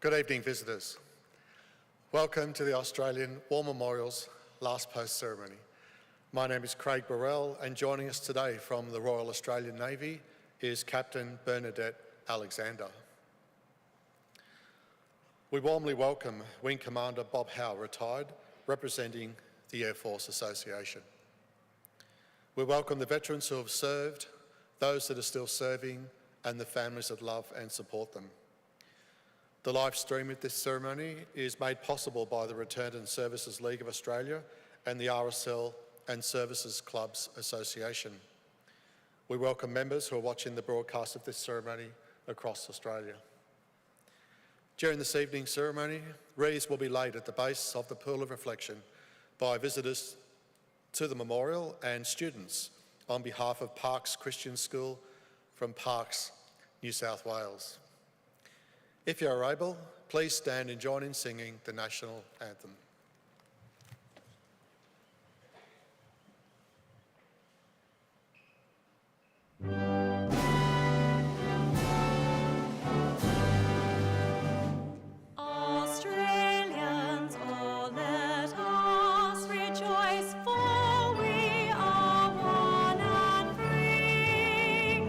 Good evening, visitors. Welcome to the Australian War Memorial's Last Post ceremony. My name is Craig Burrell, and joining us today from the Royal Australian Navy is Captain Bernadette Alexander. We warmly welcome Wing Commander Bob Howe, retired, representing the Air Force Association. We welcome the veterans who have served, those that are still serving, and the families that love and support them. The live stream of this ceremony is made possible by the Returned and Services League of Australia and the RSL and Services Clubs Association. We welcome members who are watching the broadcast of this ceremony across Australia. During this evening's ceremony, wreaths will be laid at the base of the Pool of Reflection by visitors to the memorial and students on behalf of Parks Christian School from Parks, New South Wales. If you are able, please stand and join in singing the National Anthem. Australians, oh, let us rejoice, for we are one and free.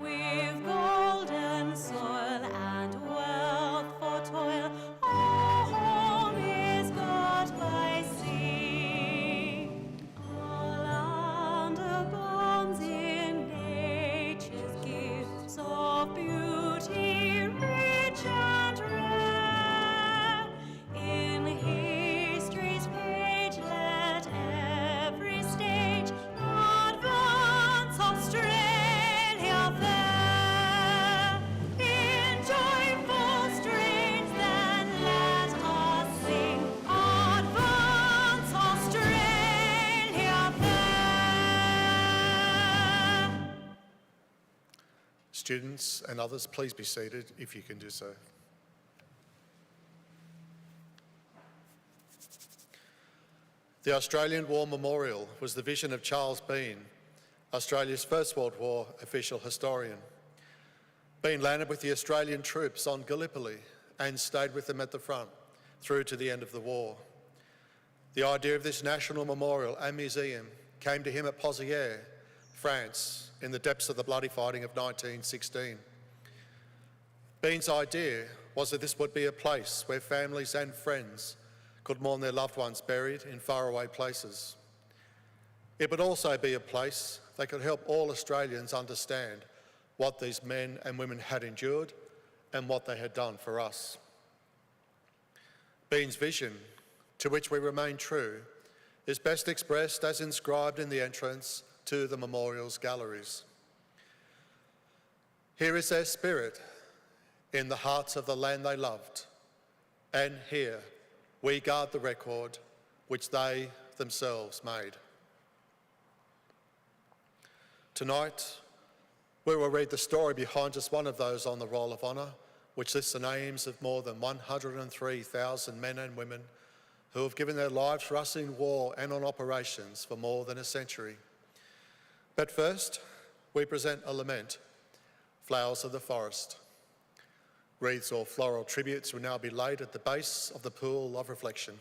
We've golden soil and wealth for toil, our home is God by sea. Our land abounds in nature's gifts of beauty, rich and rare. In history's page, let every stage advance Australia fair. In joyful strains, then let us sing, advance Australia fair. Students and others, please be seated if you can do so. The Australian War Memorial was the vision of Charles Bean, Australia's First World War official historian. Bean landed with the Australian troops on Gallipoli and stayed with them at the front through to the end of the war. The idea of this national memorial and museum came to him at Pozières, France, in the depths of the bloody fighting of 1916. Bean's idea was that this would be a place where families and friends could mourn their loved ones buried in faraway places. It would also be a place that could help all Australians understand what these men and women had endured and what they had done for us. Bean's vision, to which we remain true, is best expressed as inscribed in the entrance to the memorial's galleries. Here is their spirit in the hearts of the land they loved, and here we guard the record which they themselves made. Tonight, we will read the story behind just one of those on the Roll of Honour, which lists the names of more than 103,000 men and women who have given their lives for us in war and on operations for more than a century. But first, we present a lament, Flowers of the Forest. Wreaths or floral tributes will now be laid at the base of the Pool of Reflection.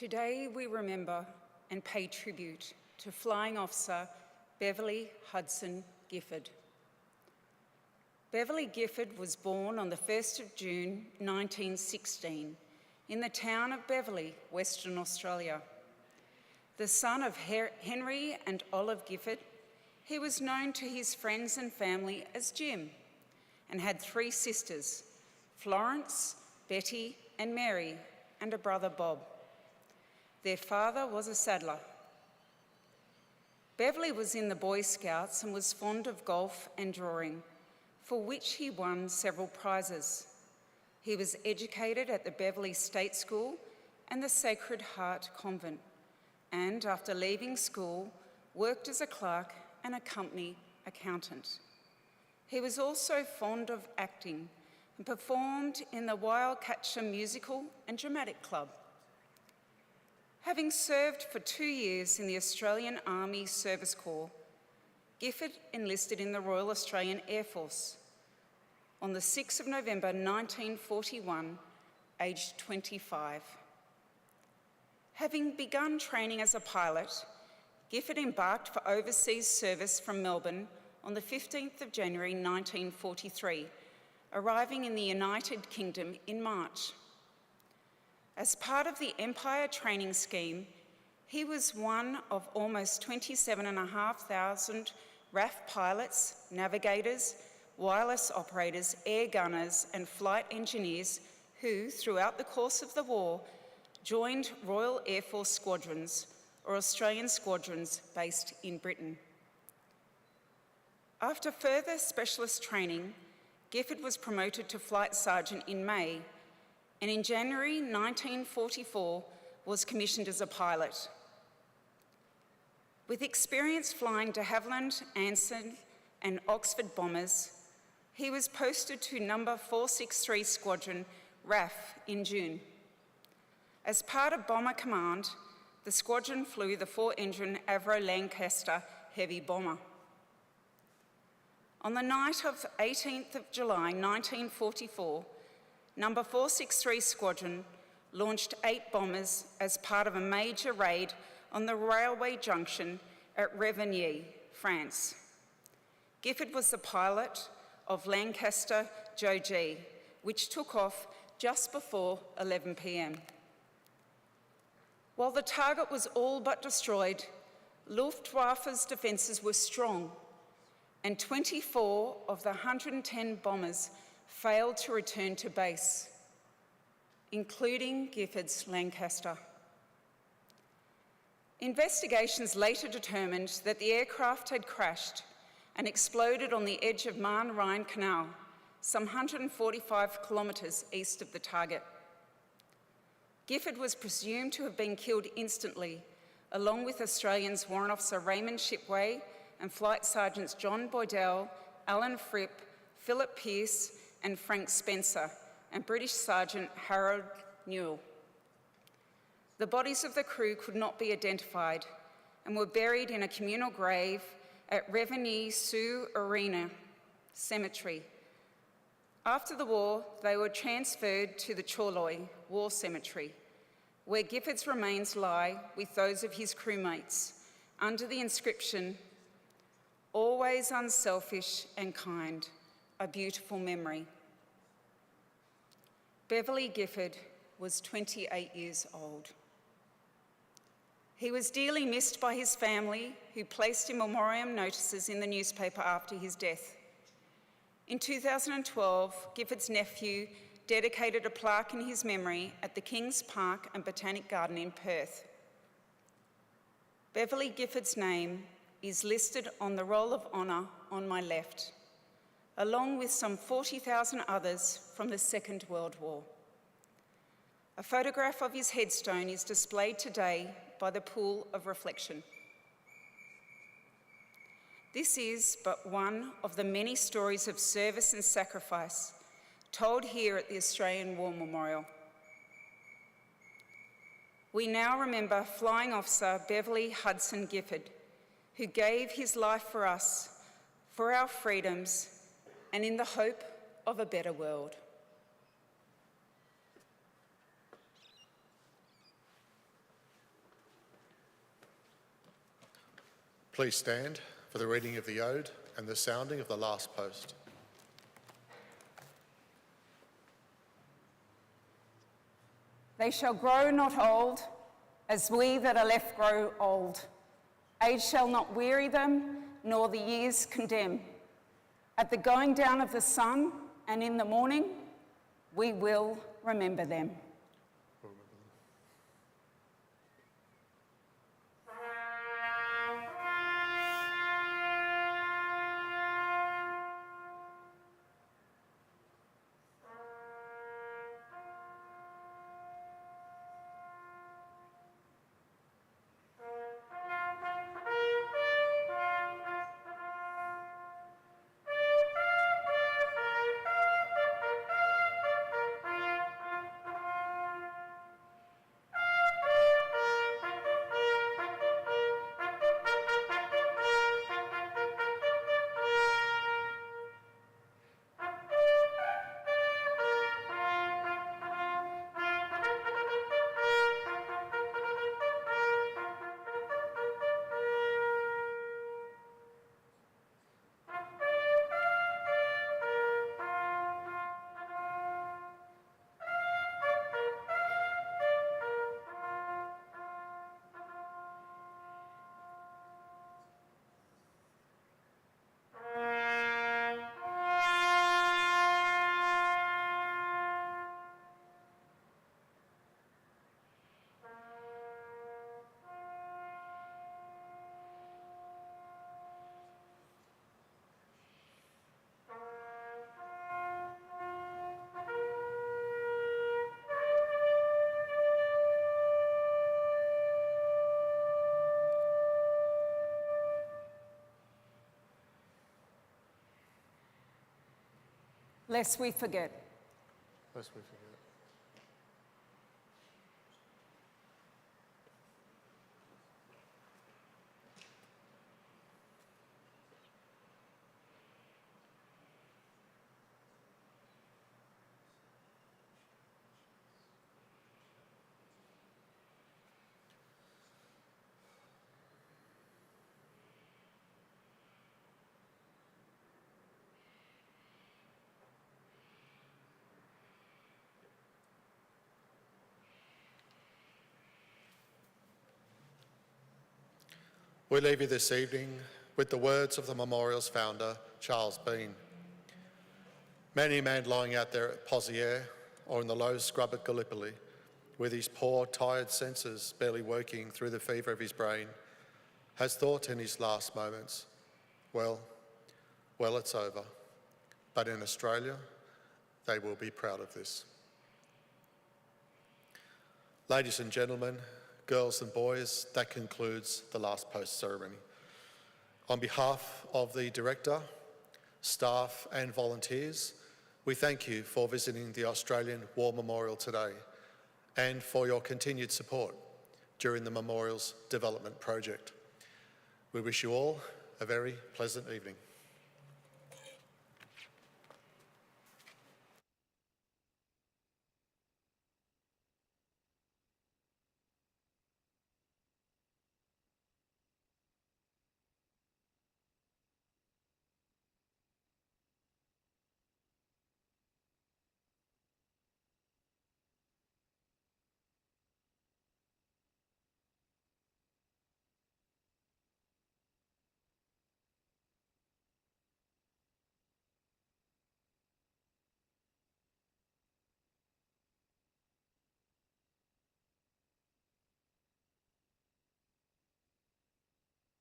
Today we remember and pay tribute to Flying Officer Beverley Hudson Gifford. Beverley Gifford was born on the 1st of June 1916 in the town of Beverley, Western Australia. The son of Henry and Olive Gifford, he was known to his friends and family as Jim, and had 3 sisters, Florence, Betty and Mary, and a brother Bob. Their father was a saddler. Beverley was in the Boy Scouts and was fond of golf and drawing, for which he won several prizes. He was educated at the Beverley State School and the Sacred Heart Convent, and after leaving school, worked as a clerk and a company accountant. He was also fond of acting and performed in the Wildcatcher Musical and Dramatic Club. Having served for 2 years in the Australian Army Service Corps, Gifford enlisted in the Royal Australian Air Force on the 6th of November 1941, aged 25. Having begun training as a pilot, Gifford embarked for overseas service from Melbourne on the 15th of January 1943, arriving in the United Kingdom in March. As part of the Empire training scheme, he was one of almost 27,500 RAF pilots, navigators, wireless operators, air gunners and flight engineers who, throughout the course of the war, joined Royal Air Force squadrons or Australian squadrons based in Britain. After further specialist training, Gifford was promoted to Flight Sergeant in May, and in January 1944 was commissioned as a pilot. With experience flying de Havilland, Anson and Oxford bombers, he was posted to number 463 Squadron RAF in June. As part of Bomber Command, the squadron flew the 4-engine Avro Lancaster heavy bomber. On the night of 18th of July 1944, number 463 Squadron launched 8 bombers as part of a major raid on the railway junction at Revigny, France. Gifford was the pilot of Lancaster Joe-G, which took off just before 11 p.m. While the target was all but destroyed, Luftwaffe's defences were strong, and 24 of the 110 bombers failed to return to base, including Gifford's Lancaster. Investigations later determined that the aircraft had crashed and exploded on the edge of Marne-Rhine Canal, some 145 kilometres east of the target. Gifford was presumed to have been killed instantly, along with Australians Warrant Officer Raymond Shipway and Flight Sergeants John Boydell, Alan Fripp, Philip Pearce and Frank Spencer, and British Sergeant Harold Newell. The bodies of the crew could not be identified and were buried in a communal grave at Revigny-sur-Arena Cemetery. After the war, they were transferred to the Chorloy War Cemetery, where Gifford's remains lie with those of his crewmates, under the inscription, "Always unselfish and kind, a beautiful memory." Beverley Gifford was 28 years old. He was dearly missed by his family, who placed in memoriam notices in the newspaper after his death. In 2012, Gifford's nephew dedicated a plaque in his memory at the Kings Park and Botanic Garden in Perth. Beverley Gifford's name is listed on the Roll of Honour on my left, along with some 40,000 others from the Second World War. A photograph of his headstone is displayed today by the Pool of Reflection. This is but one of the many stories of service and sacrifice told here at the Australian War Memorial. We now remember Flying Officer Beverley Hudson Gifford, who gave his life for us, for our freedoms, and in the hope of a better world. Please stand for the reading of the ode and the sounding of the last post. They shall grow not old, as we that are left grow old. Age shall not weary them, nor the years condemn. At the going down of the sun and in the morning, we will remember them. Lest we forget. Lest we forget. We leave you this evening with the words of the memorial's founder, Charles Bean. Many man lying out there at Poziere or in the low scrub at Gallipoli, with his poor, tired senses barely working through the fever of his brain, has thought in his last moments, well, it's over. But in Australia, they will be proud of this. Ladies and gentlemen, girls and boys, that concludes the last post ceremony. On behalf of the director, staff and volunteers, we thank you for visiting the Australian War Memorial today and for your continued support during the memorial's development project. We wish you all a very pleasant evening.